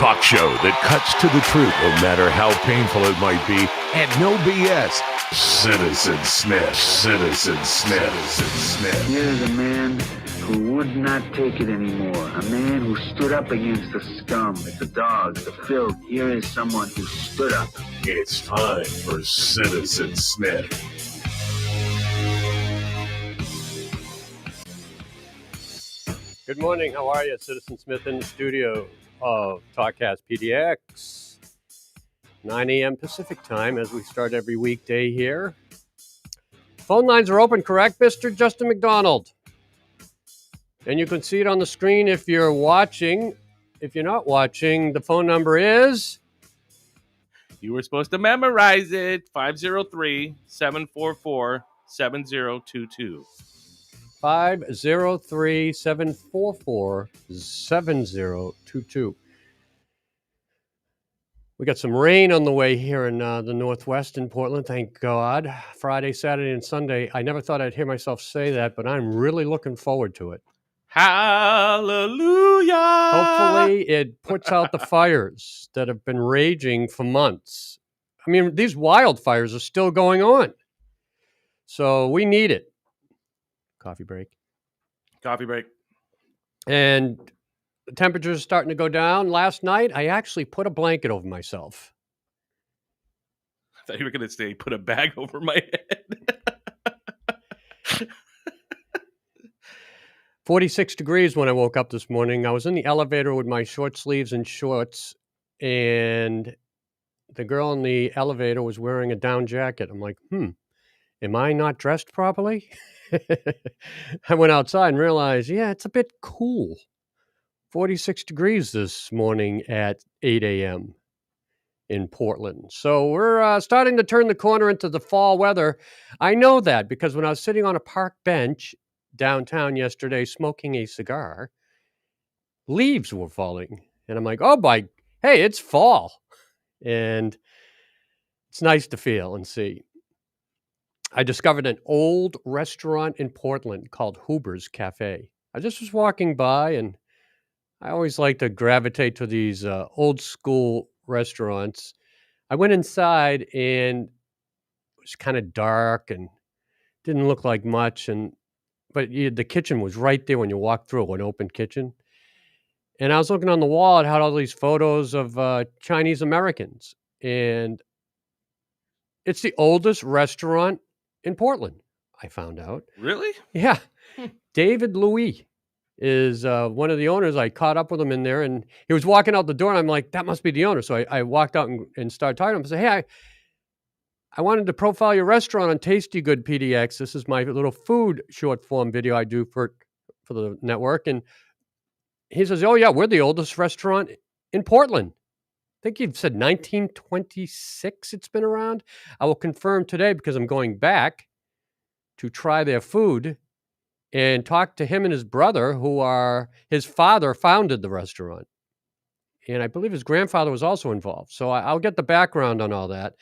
talk show that cuts to the truth, no matter how painful it might be, and no BS. Citizen Smith, Citizen Smith, Citizen Smith. Here's a man who would not take it anymore. A man who stood up against the scum, the dogs, the filth. Here is someone who stood up. It's time for Citizen Smith. Good morning. How are you? Citizen Smith in the studio of TalkCast PDX. 9 a.m. Pacific time as we start every weekday here. Phone lines are open, correct, Mr. Justin McDonald? And you can see it on the screen if you're watching. If you're not watching, the phone number is... You were supposed to memorize it. 503-744-7022. 503-744-7022. We got some rain on the way here in the Northwest in Portland, thank God. Friday, Saturday, and Sunday. I never thought I'd hear myself say that, but I'm really looking forward to it. Hallelujah! Hopefully it puts out the fires that have been raging for months. I mean, these wildfires are still going on. So we need it. Coffee break. Coffee break. And the temperatures are starting to go down. Last night, I actually put a blanket over myself. I thought you were going to say, put a bag over my head. 46 degrees when I woke up this morning. I was in the elevator with my short sleeves and shorts, and the girl in the elevator was wearing a down jacket. I'm like, am I not dressed properly? I went outside and realized, yeah, it's a bit cool. 46 degrees this morning at 8 a.m. in Portland. So we're starting to turn the corner into the fall weather. I know that because when I was sitting on a park bench downtown yesterday smoking a cigar, leaves were falling. And I'm like, hey, it's fall. And it's nice to feel and see. I discovered an old restaurant in Portland called Huber's Cafe. I just was walking by, and I always like to gravitate to these old school restaurants. I went inside, and it was kind of dark and didn't look like much. But the kitchen was right there when you walked through, an open kitchen. And I was looking on the wall. It had all these photos of Chinese Americans. And it's the oldest restaurant in Portland, I found out. Really? Yeah. David Louis is one of the owners. I caught up with him in there, and he was walking out the door, and I'm like, that must be the owner. So I walked out and started talking to him. I said, hey, I wanted to profile your restaurant on Tasty Good PDX. This is my little food short form video I do for the network. And he says, oh, yeah, we're the oldest restaurant in Portland. I think you've said 1926 it's been around. I will confirm today because I'm going back to try their food and talk to him and his brother, his father founded the restaurant. And I believe his grandfather was also involved. So I'll get the background on all that.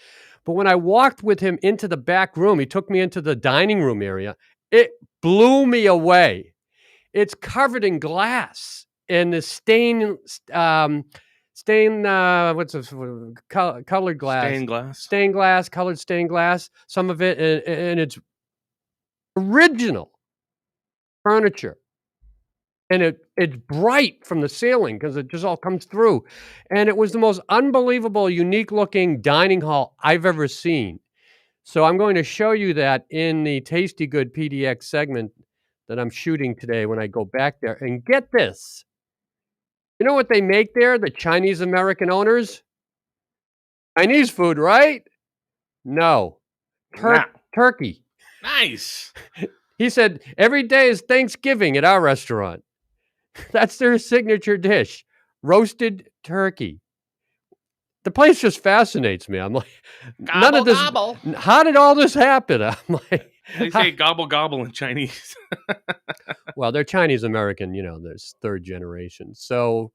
But when I walked with him into the back room, he took me into the dining room area. It blew me away. It's covered in glass and the colored glass. Stained glass, colored stained glass, some of it, and it's original furniture. And it's bright from the ceiling because it just all comes through. And it was the most unbelievable, unique-looking dining hall I've ever seen. So I'm going to show you that in the Tasty Good PDX segment that I'm shooting today when I go back there. And get this. You know what they make there, the Chinese American owners? Chinese food, right? No. Turkey. Nice. He said, every day is Thanksgiving at our restaurant. That's their signature dish, roasted turkey. The place just fascinates me. I'm like, gobble, none of this. Gobble. How did all this happen? I'm like, they say gobble gobble in Chinese. Well, they're Chinese American, there's third generation. So,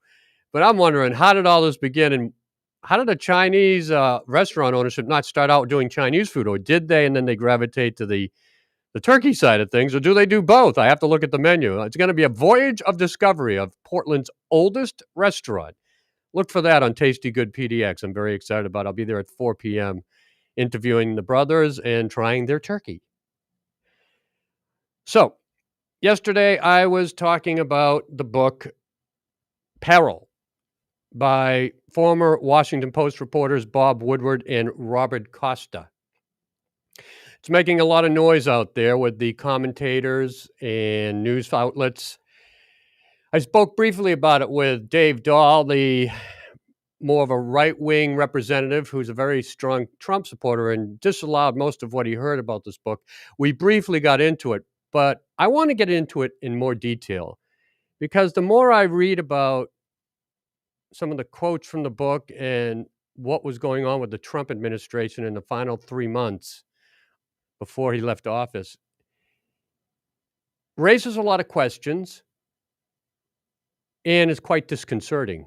but I'm wondering, how did all this begin, and how did a Chinese restaurant ownership not start out doing Chinese food, or did they, and then they gravitate to the turkey side of things, or do they do both? I have to look at the menu. It's going to be a voyage of discovery of Portland's oldest restaurant. look for that on Tasty Good PDX. I'm very excited about it. I'll be there at 4 p.m. interviewing the brothers and trying their turkey. So, yesterday I was talking about the book Peril by former Washington Post reporters Bob Woodward and Robert Costa. It's making a lot of noise out there with the commentators and news outlets. I spoke briefly about it with Dave Dahl, the more of a right-wing representative who's a very strong Trump supporter and disallowed most of what he heard about this book. We briefly got into it, but I want to get into it in more detail because the more I read about some of the quotes from the book and what was going on with the Trump administration in the final 3 months before he left office, raises a lot of questions and is quite disconcerting.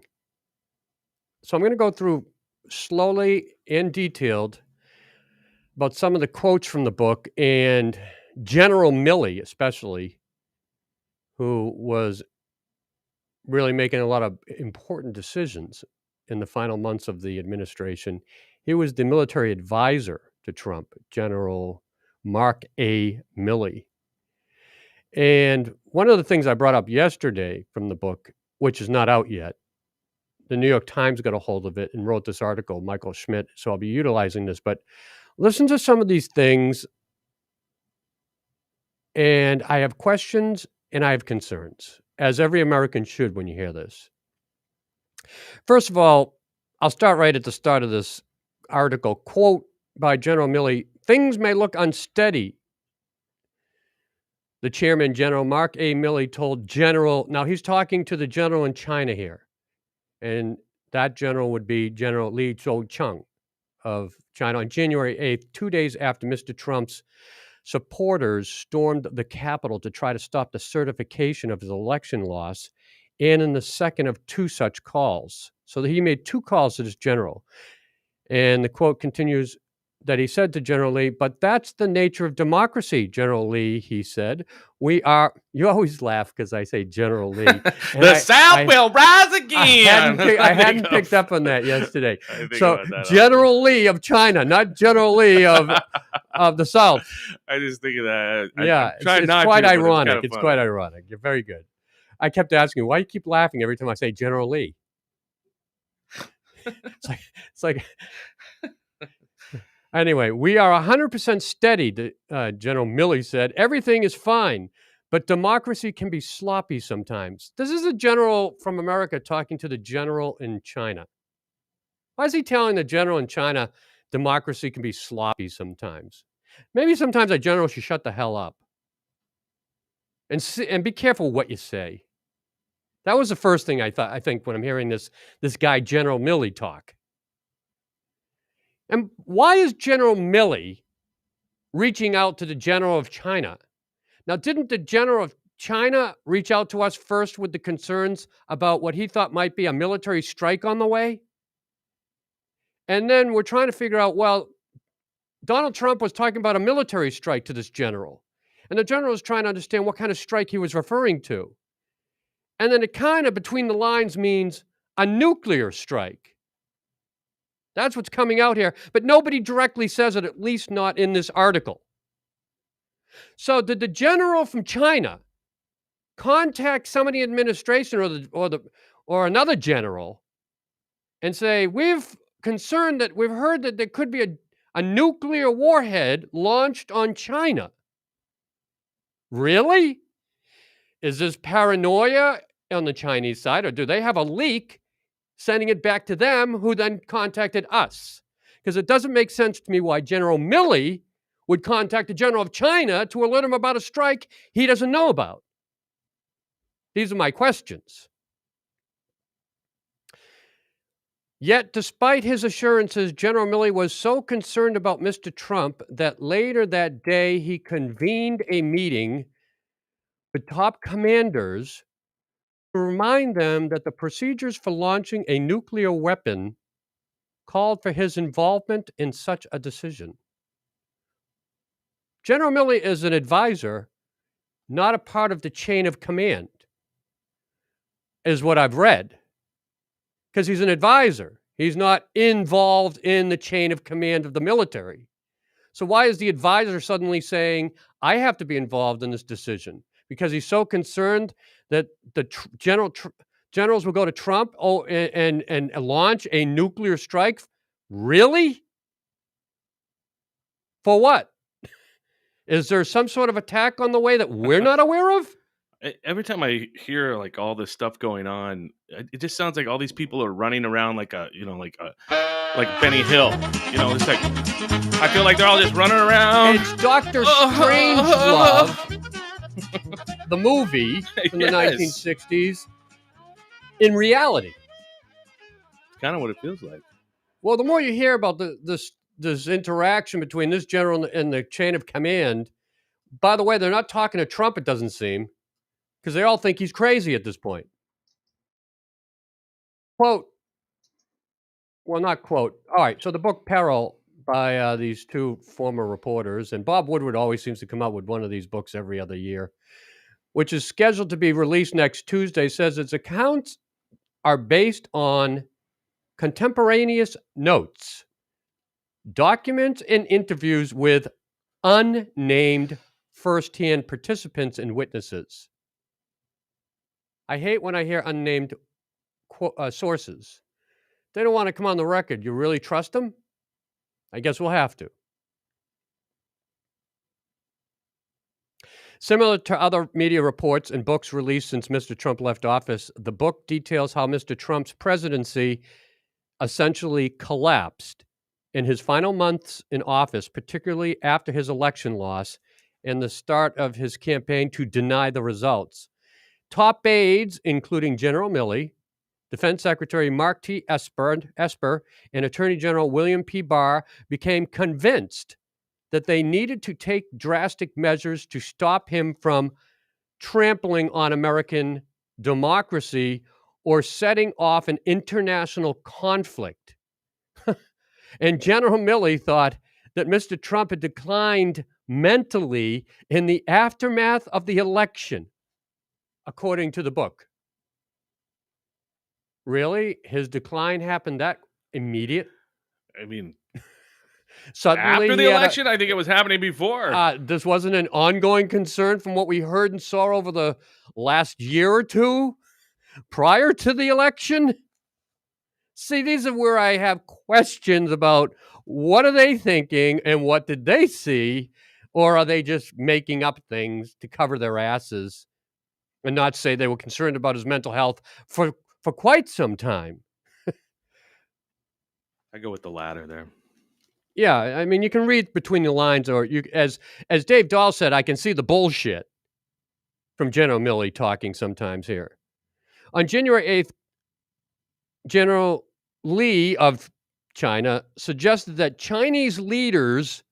So I'm going to go through slowly and detailed about some of the quotes from the book and General Milley, especially, who was really making a lot of important decisions in the final months of the administration. He was the military advisor to Trump, General Mark A. Milley. And one of the things I brought up yesterday from the book, which is not out yet, the New York Times got a hold of it and wrote this article, Michael Schmidt, so I'll be utilizing this. But listen to some of these things, and I have questions and I have concerns, as every American should when you hear this. First of all, I'll start right at the start of this article. Quote by General Milley, "Things may look unsteady," the chairman, General Mark A. Milley, told General, now he's talking to the general in China here, and that general would be General Li Zhuocheng of China on January 8th, 2 days after Mr. Trump's supporters stormed the Capitol to try to stop the certification of his election loss, and in the second of two such calls. So he made two calls to this general. And the quote continues that he said to General Lee, "But that's the nature of democracy, General Lee," he said. "We are," you always laugh because I say General Lee. The South will rise again. I hadn't picked up on that yesterday. So General Lee of China, not General Lee of the South. I just think of that. Yeah, it's quite ironic. It's quite ironic. You're very good. I kept asking, why do you keep laughing every time I say General Lee? It's like Anyway, "We are 100% steady," General Milley said. "Everything is fine, but democracy can be sloppy sometimes." This is a general from America talking to the general in China. Why is he telling the general in China democracy can be sloppy sometimes? Maybe sometimes a general should shut the hell up and be careful what you say. That was the first thing I think when I'm hearing this guy General Milley talk. And why is General Milley reaching out to the general of China? Now, didn't the general of China reach out to us first with the concerns about what he thought might be a military strike on the way? And then we're trying to figure out, well, Donald Trump was talking about a military strike to this general. And the general was trying to understand what kind of strike he was referring to. And then it kind of, between the lines, means a nuclear strike. That's what's coming out here. But nobody directly says it, at least not in this article. So did the general from China contact somebody in the administration or another general and say, we've heard that there could be a nuclear warhead launched on China? Really? Is this paranoia on the Chinese side, or do they have a leak sending it back to them, who then contacted us? Because it doesn't make sense to me why General Milley would contact the general of China to alert him about a strike he doesn't know about. These are my questions. Yet, despite his assurances, General Milley was so concerned about Mr. Trump that later that day he convened a meeting with top commanders to remind them that the procedures for launching a nuclear weapon called for his involvement in such a decision. General Milley is an advisor, not a part of the chain of command, is what I've read. because he's an advisor. He's not involved in the chain of command of the military. So why is the advisor suddenly saying, I have to be involved in this decision? Because he's so concerned that the generals will go to Trump and launch a nuclear strike? Really? For what? Is there some sort of attack on the way that we're not aware of? Every time I hear like all this stuff going on, it just sounds like all these people are running around like like Benny Hill. It's like I feel like they're all just running around. It's Dr. Strangelove, the movie from the Yes. 1960s, in reality. It's kind of what it feels like. Well, the more you hear about this interaction between this general and the chain of command, by the way, they're not talking to Trump, it doesn't seem, because they all think he's crazy at this point. Quote, well, not quote. All right, so the book Peril by these two former reporters, and Bob Woodward always seems to come out with one of these books every other year, which is scheduled to be released next Tuesday, says its accounts are based on contemporaneous notes, documents, and interviews with unnamed first-hand participants and witnesses. I hate when I hear unnamed sources. They don't want to come on the record. You really trust them? I guess we'll have to. Similar to other media reports and books released since Mr. Trump left office, the book details how Mr. Trump's presidency essentially collapsed in his final months in office, particularly after his election loss and the start of his campaign to deny the results. Top aides, including General Milley, Defense Secretary Mark T. Esper, and Attorney General William P. Barr, became convinced that they needed to take drastic measures to stop him from trampling on American democracy or setting off an international conflict. And General Milley thought that Mr. Trump had declined mentally in the aftermath of the election, according to the book. Really? His decline happened that immediate? I mean, Suddenly, after the election, I think it was happening before. this wasn't an ongoing concern from what we heard and saw over the last year or two prior to the election? See, these are where I have questions about what are they thinking and what did they see, or are they just making up things to cover their asses and not say they were concerned about his mental health for quite some time? I go with the latter there. Yeah, I mean, you can read between the lines, or you, as Dave Dahl said, I can see the bullshit from General Milley talking sometimes here. On January 8th, General Li of China suggested that Chinese leaders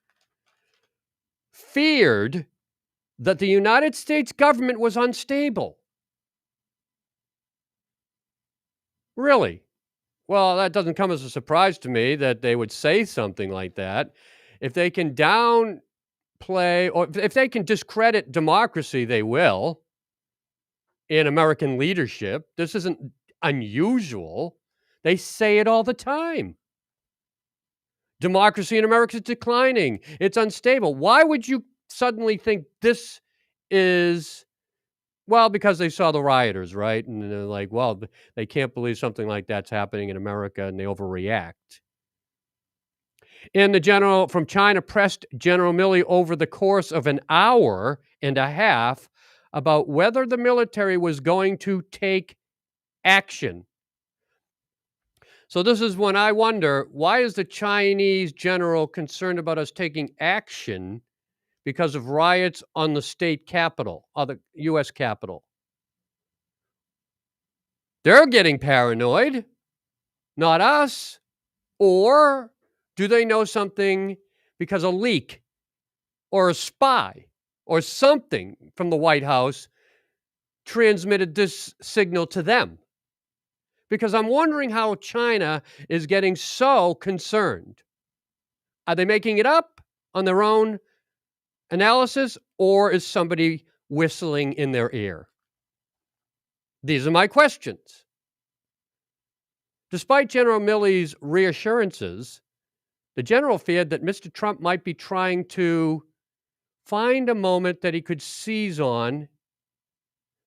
feared that the United States government was unstable. Really? Well, that doesn't come as a surprise to me that they would say something like that. If they can downplay, or if they can discredit democracy, they will in American leadership. This isn't unusual. They say it all the time. Democracy in America is declining. It's unstable. Why would you suddenly think this is... Well, because they saw the rioters, right? And they're like, well, they can't believe something like that's happening in America, and they overreact. And the general from China pressed General Milley over the course of an hour and a half about whether the military was going to take action. So this is when I wonder, why is the Chinese general concerned about us taking action because of riots on the state capital, or the U.S. Capitol? They're getting paranoid, not us. Or do they know something because a leak or a spy or something from the White House transmitted this signal to them? Because I'm wondering how China is getting so concerned. Are they making it up on their own analysis, or is somebody whistling in their ear? These are my questions. Despite General Milley's reassurances, the general feared that Mr. Trump might be trying to find a moment that he could seize on.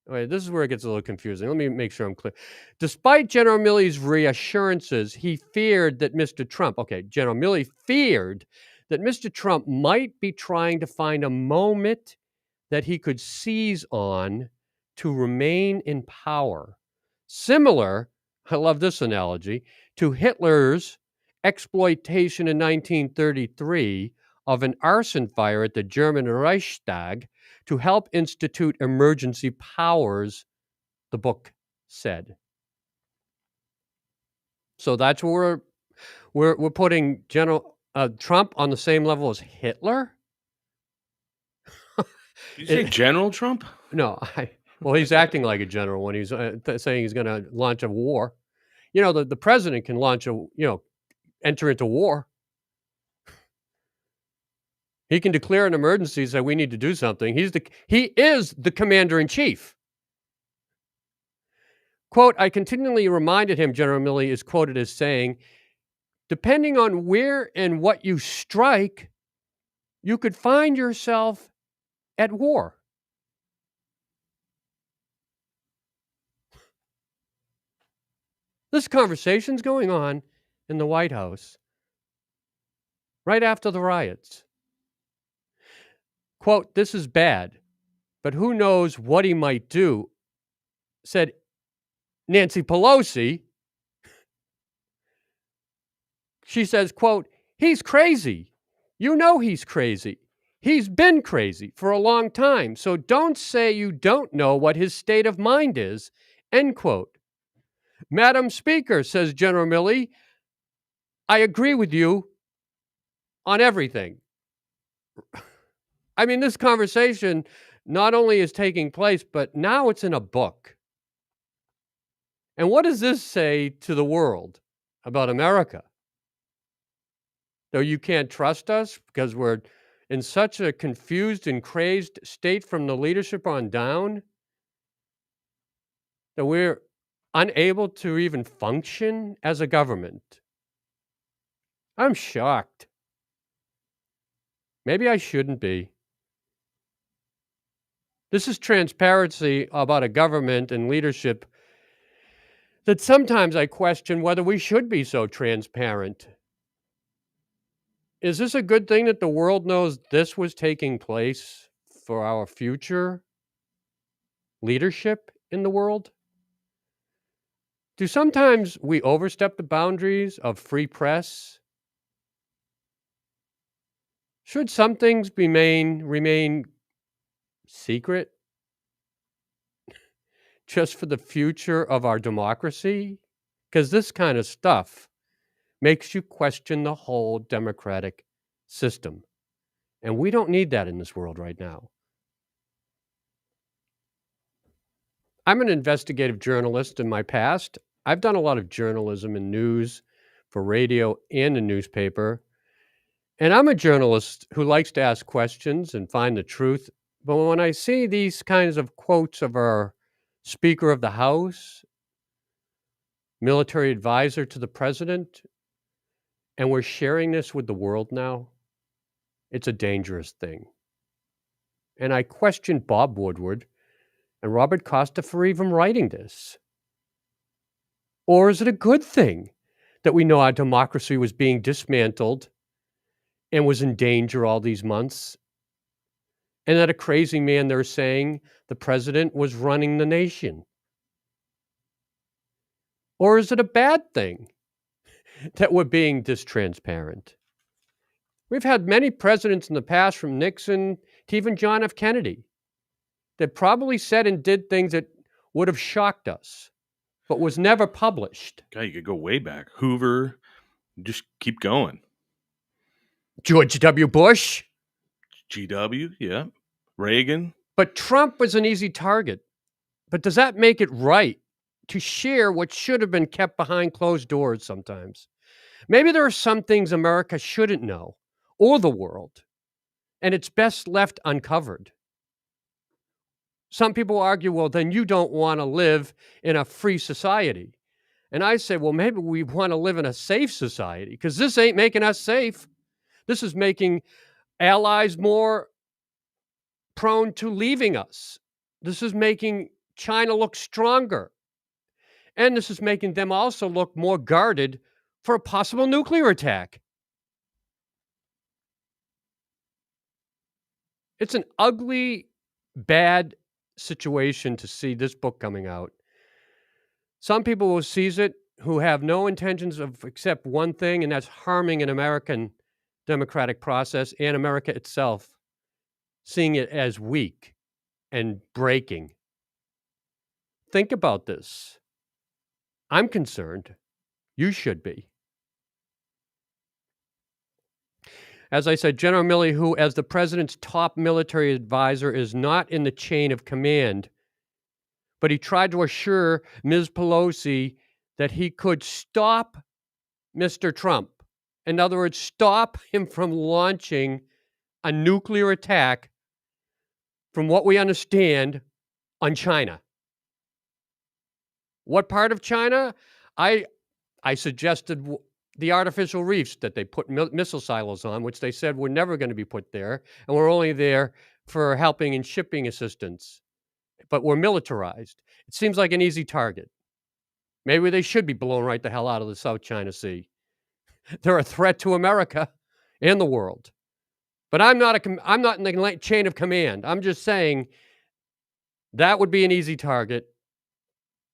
Wait, this is where it gets a little confusing. Let me make sure I'm clear. Despite General Milley's reassurances, he feared that Mr. Trump, General Milley feared that Mr. Trump might be trying to find a moment that he could seize on to remain in power. Similar, I love this analogy, to Hitler's exploitation in 1933 of an arson fire at the German Reichstag to help institute emergency powers, the book said. So that's where we're putting General Trump on the same level as Hitler. Did you say General Trump? No, well, he's acting like a general when he's saying he's going to launch a war. You know, the president can launch enter into war. He can declare an emergency, say we need to do something. He is the commander in chief. Quote, I continually reminded him, General Milley is quoted as saying, depending on where and what you strike, you could find yourself at war. This conversation's going on in the White House right after the riots. Quote, this is bad, but who knows what he might do, said Nancy Pelosi. She says, quote, he's crazy. You know he's crazy. He's been crazy for a long time, so don't say you don't know what his state of mind is, end quote. Madam Speaker, says General Milley, I agree with you on everything. I mean, this conversation not only is taking place, but now it's in a book. And what does this say to the world about America? Though you can't trust us because we're in such a confused and crazed state from the leadership on down that we're unable to even function as a government. I'm shocked. Maybe I shouldn't be. This is transparency about a government and leadership that sometimes I question whether we should be so transparent. Is this a good thing that the world knows this was taking place for our future leadership in the world? Do sometimes we overstep the boundaries of free press? Should some things remain secret just for the future of our democracy? Because this kind of stuff makes you question the whole democratic system. And we don't need that in this world right now. I'm an investigative journalist in my past. I've done a lot of journalism and news for radio and the newspaper. And I'm a journalist who likes to ask questions and find the truth. But when I see these kinds of quotes of our Speaker of the House, military advisor to the president, and we're sharing this with the world now, it's a dangerous thing. And I question Bob Woodward and Robert Costa for even writing this. Or is it a good thing that we know our democracy was being dismantled and was in danger all these months, and that a crazy man, they're saying, the president was running the nation? Or is it a bad thing that we're being distransparent? We've had many presidents in the past, from Nixon to even John F. Kennedy, that probably said and did things that would have shocked us, but was never published. God, you could go way back. Hoover, just keep going. George W. Bush. GW, yeah. Reagan. But Trump was an easy target. But does that make it right to share what should have been kept behind closed doors sometimes? Maybe there are some things America shouldn't know, or the world, and it's best left uncovered. Some people argue, well, then you don't want to live in a free society. And I say, well, maybe we want to live in a safe society because this ain't making us safe. This is making allies more prone to leaving us. This is making China look stronger. And this is making them also look more guarded for a possible nuclear attack. It's an ugly, bad situation to see this book coming out. Some people will seize it who have no intentions of except one thing, and that's harming an American democratic process and America itself, seeing it as weak and breaking. Think about this. I'm concerned. You should be. As I said, General Milley, who, as the president's top military advisor, is not in the chain of command, but he tried to assure Ms. Pelosi that he could stop Mr. Trump. In other words, stop him from launching a nuclear attack, from what we understand, on China. What part of China? I suggested the artificial reefs that they put missile silos on, which they said were never going to be put there, and were only there for helping in shipping assistance, but were militarized. It seems like an easy target. Maybe they should be blown right the hell out of the South China Sea. They're a threat to America and the world. But I'm not in the chain of command. I'm just saying that would be an easy target.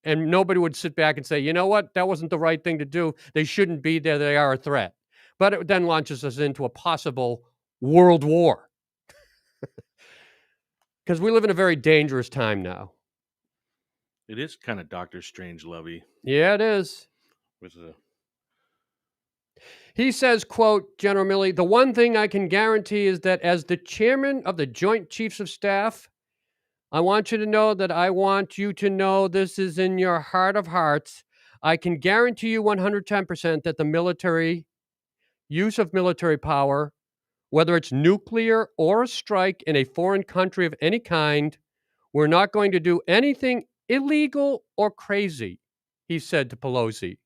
And nobody would sit back and say, you know what, that wasn't the right thing to do. They shouldn't be there. They are a threat. But it then launches us into a possible world war. Because we live in a very dangerous time now. It is kind of Doctor Strange lovey. Yeah, it is. With the... He says, quote, General Milley, the one thing I can guarantee is that as the chairman of the Joint Chiefs of Staff, I want you to know that I want you to know this is in your heart of hearts. I can guarantee you 110% that the military, use of military power, whether it's nuclear or a strike in a foreign country of any kind, we're not going to do anything illegal or crazy, he said to Pelosi.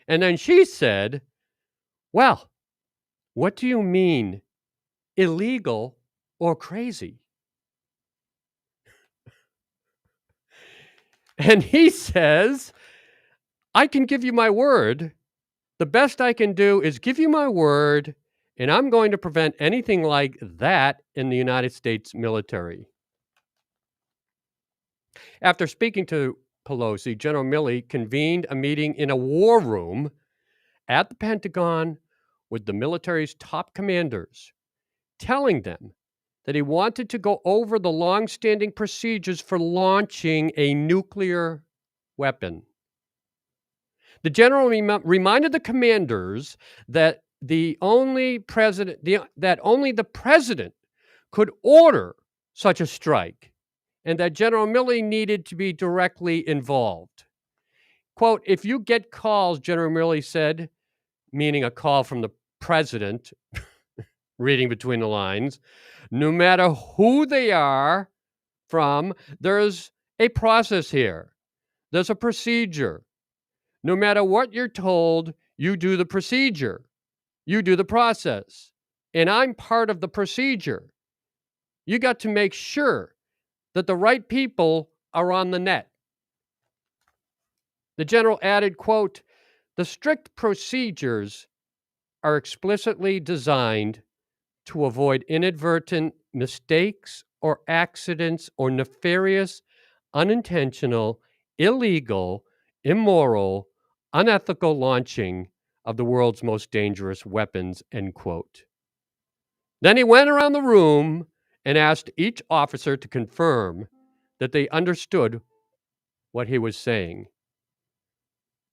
And then she said, well, what do you mean illegal or crazy? And he says, I can give you my word. The best I can do is give you my word, and I'm going to prevent anything like that in the United States military. After speaking to Pelosi, General Milley convened a meeting in a war room at the Pentagon with the military's top commanders, telling them that he wanted to go over the long-standing procedures for launching a nuclear weapon. The general reminded the commanders that only the president could order such a strike, and that General Milley needed to be directly involved. Quote, if you get calls, General Milley said, meaning a call from the president, reading between the lines, no matter who they are from, there's a process here. There's a procedure. No matter what you're told, you do the procedure. You do the process. And I'm part of the procedure. You got to make sure that the right people are on the net. The general added, quote, the strict procedures are explicitly designed to avoid inadvertent mistakes or accidents or nefarious, unintentional, illegal, immoral, unethical launching of the world's most dangerous weapons, end quote. Then he went around the room and asked each officer to confirm that they understood what he was saying.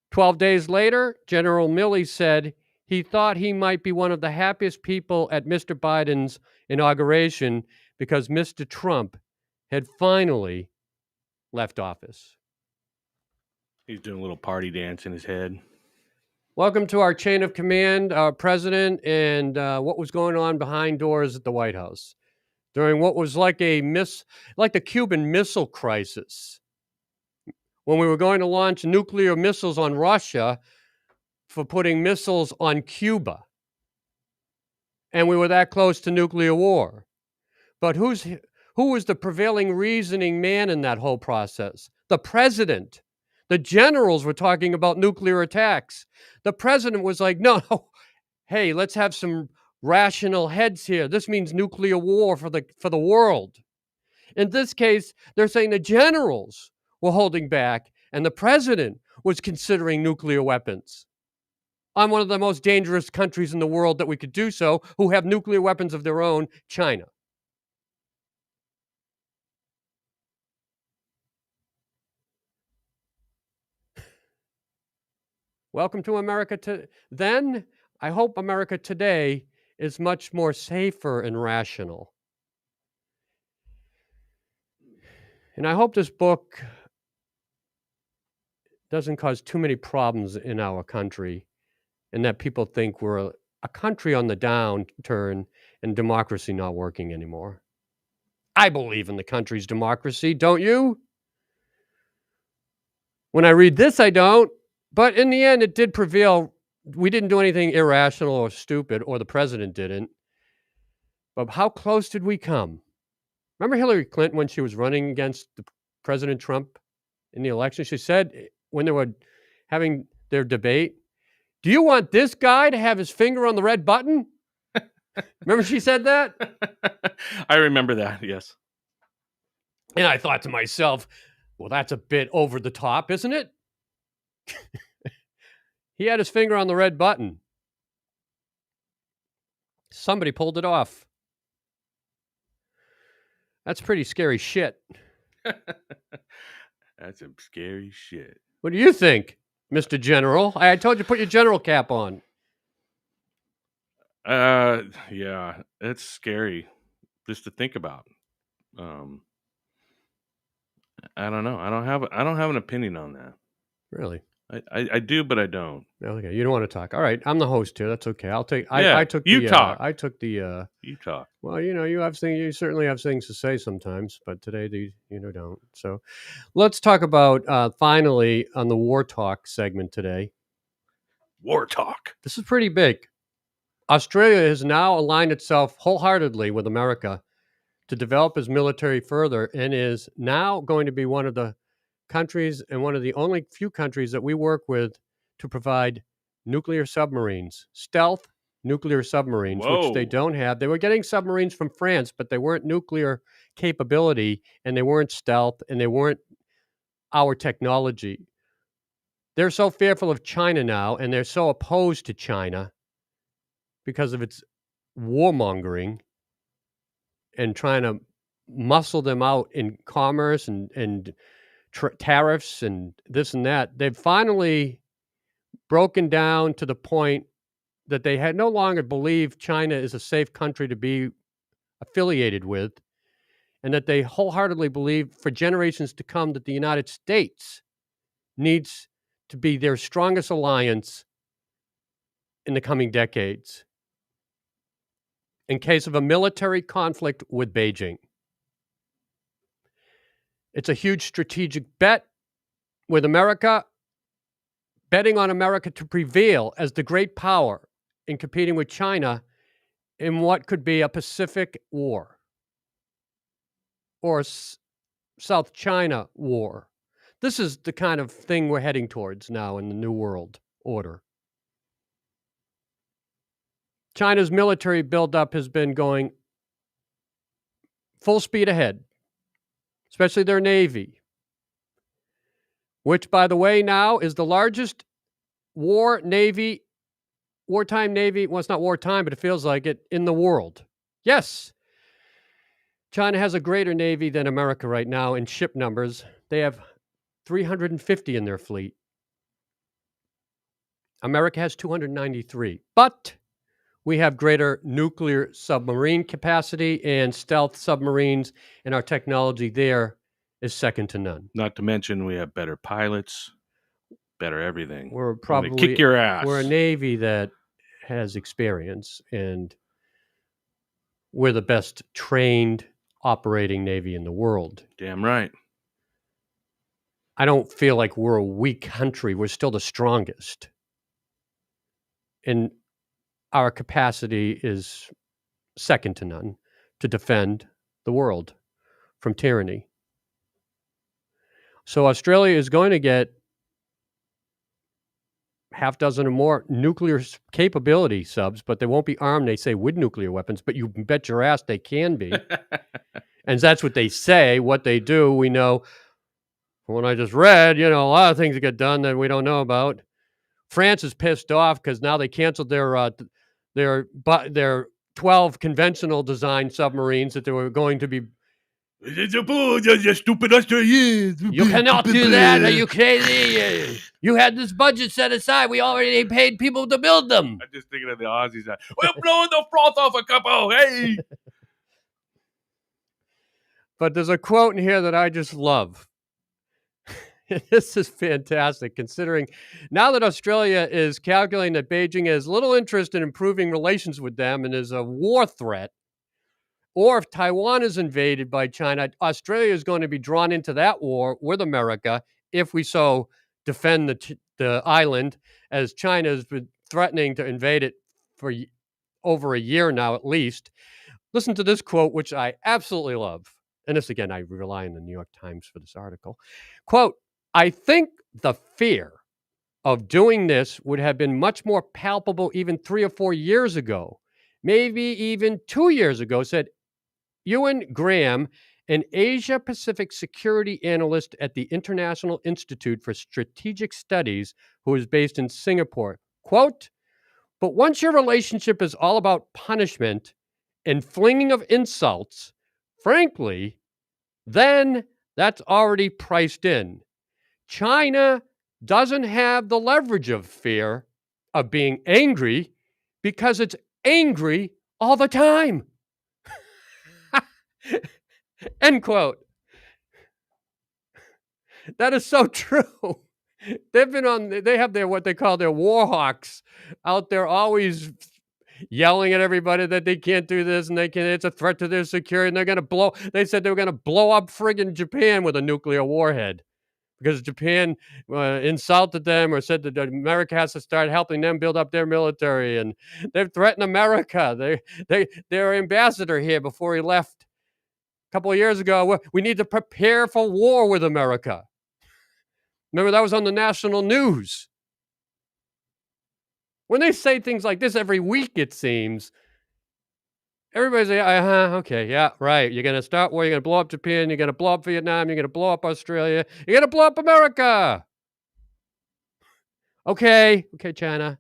12 days later, General Milley said he thought he might be one of the happiest people at Mr. Biden's inauguration because Mr. Trump had finally left office. He's doing a little party dance in his head. Welcome to our chain of command, our president, and what was going on behind doors at the White House during what was like the Cuban Missile Crisis. when we were going to launch nuclear missiles on Russia for putting missiles on Cuba. And we were that close to nuclear war. But who was the prevailing reasoning man in that whole process? The president. The generals were talking about nuclear attacks. The president was like, no, hey, let's have some rational heads here. This means nuclear war for the world. In this case, they're saying the generals were holding back and the president was considering nuclear weapons on one of the most dangerous countries in the world that we could do so, who have nuclear weapons of their own, China. Welcome to America then. I hope America today is much more safer and rational. And I hope this book doesn't cause too many problems in our country and that people think we're a country on the downturn and democracy not working anymore. I believe in the country's democracy, don't you? When I read this, I don't. But in the end, it did prevail. We didn't do anything irrational or stupid, or the president didn't. But how close did we come? Remember Hillary Clinton when she was running against President Trump in the election? She said when they were having their debate, do you want this guy to have his finger on the red button? Remember she said that? I remember that, yes. And I thought to myself, well, that's a bit over the top, isn't it? He had his finger on the red button. Somebody pulled it off. That's pretty scary shit. That's some scary shit. What do you think, Mr. General? I told you to put your general cap on. Yeah, it's scary just to think about. I don't know. I don't have an opinion on that. Really? I do, but I don't. Okay, you don't want to talk. All right, I'm the host here. That's okay. I'll take. Yeah, I took. you the, talk. I took the. You talk. Well, you have things. You certainly have things to say sometimes, but today don't. So, let's talk about finally on the war talk segment today. War talk. This is pretty big. Australia has now aligned itself wholeheartedly with America to develop its military further, and is now going to be one of the countries and one of the only few countries that we work with to provide nuclear submarines, stealth nuclear submarines, which they Whoa. don't have. They were getting submarines from France, but they weren't nuclear capability, and they weren't stealth, and they weren't our technology. They're so fearful of China now, and they're so opposed to China because of its warmongering and trying to muscle them out in commerce and tariffs and this and that. They've finally broken down to the point that they had no longer believe China is a safe country to be affiliated with, and that they wholeheartedly believe for generations to come that the United States needs to be their strongest alliance in the coming decades in case of a military conflict with Beijing. It's a huge strategic bet with America, betting on America to prevail as the great power in competing with China in what could be a Pacific War or South China War. This is the kind of thing we're heading towards now in the New World Order. China's military buildup has been going full speed ahead, especially their Navy, which, by the way, now is the largest wartime Navy, well, it's not wartime, but it feels like it, in the world. Yes, China has a greater Navy than America right now in ship numbers. They have 350 in their fleet. America has 293, but we have greater nuclear submarine capacity and stealth submarines, and our technology there is second to none. Not to mention we have better pilots, better everything. We're They probably kick your ass. We're a Navy that has experience, and we're the best trained operating Navy in the world. Damn right. I don't feel like we're a weak country. We're still the strongest. And our capacity is second to none to defend the world from tyranny. So Australia is going to get half dozen or more nuclear capability subs, but they won't be armed, they say, with nuclear weapons, but you bet your ass they can be. And that's what they say. What they do, we know from what I just read, a lot of things get done that we don't know about. France is pissed off because now they canceled their 12 conventional design submarines that they were going to be. Stupid Australians. You cannot do that. Are you crazy? You had this budget set aside. We already paid people to build them. I'm just thinking of the Aussies. We're blowing the froth off a couple. Hey. But there's a quote in here that I just love. This is fantastic, considering now that Australia is calculating that Beijing has little interest in improving relations with them and is a war threat, or if Taiwan is invaded by China, Australia is going to be drawn into that war with America if we so defend the island, as China has been threatening to invade it for over a year now at least. Listen to this quote, which I absolutely love. And this, again, I rely on the New York Times for this article. Quote, I think the fear of doing this would have been much more palpable even 3 or 4 years ago, maybe even 2 years ago, said Ewan Graham, an Asia-Pacific security analyst at the International Institute for Strategic Studies, who is based in Singapore. Quote, but once your relationship is all about punishment and flinging of insults, frankly, then that's already priced in. China doesn't have the leverage of fear of being angry because it's angry all the time. End quote. That is so true. They have their, what they call their war hawks out there, always yelling at everybody that they can't do this and it's a threat to their security, and they said they were going to blow up friggin' Japan with a nuclear warhead because Japan insulted them or said that America has to start helping them build up their military, and they've threatened America. Their ambassador here, before he left a couple of years ago, we need to prepare for war with America. Remember, that was on the national news. When they say things like this every week, it seems, everybody's like, okay, yeah, right. You're going to start war, you're going to blow up Japan, you're going to blow up Vietnam, you're going to blow up Australia, you're going to blow up America. Okay, China.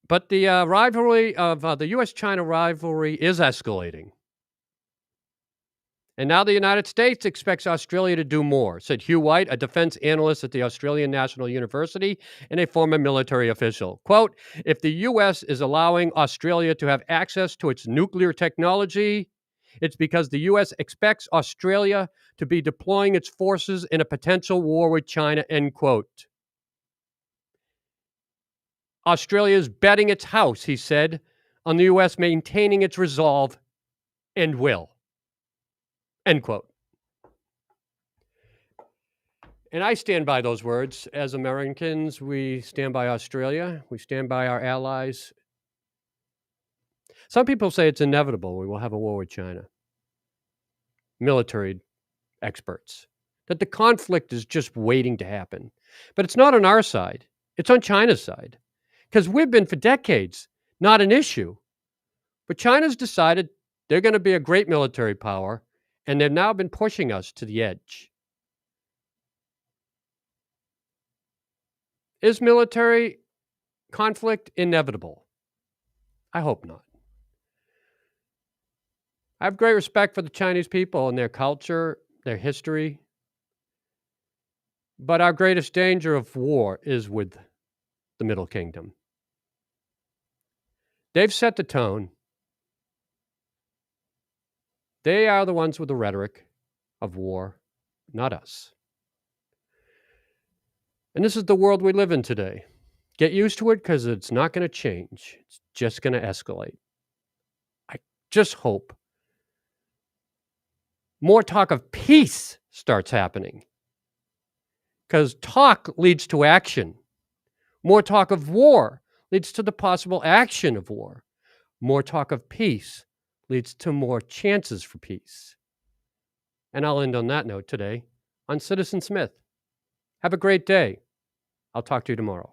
But the rivalry of the U.S.-China rivalry is escalating. And now the United States expects Australia to do more, said Hugh White, a defense analyst at the Australian National University and a former military official. Quote, if the U.S. is allowing Australia to have access to its nuclear technology, it's because the U.S. expects Australia to be deploying its forces in a potential war with China, end quote. Australia is betting its house, he said, on the U.S. maintaining its resolve and will. End quote. And I stand by those words. As Americans, we stand by Australia. We stand by our allies. Some people say it's inevitable we will have a war with China. Military experts. That the conflict is just waiting to happen. But it's not on our side. It's on China's side. Because we've been for decades not an issue. But China's decided they're going to be a great military power, and they've now been pushing us to the edge. Is military conflict inevitable? I hope not. I have great respect for the Chinese people and their culture, their history. But our greatest danger of war is with the Middle Kingdom. They've set the tone. They are the ones with the rhetoric of war, not us. And this is the world we live in today. Get used to it because it's not going to change. It's just going to escalate. I just hope more talk of peace starts happening. Because talk leads to action. More talk of war leads to the possible action of war. More talk of peace leads to more chances for peace. And I'll end on that note today on Citizen Smith. Have a great day. I'll talk to you tomorrow.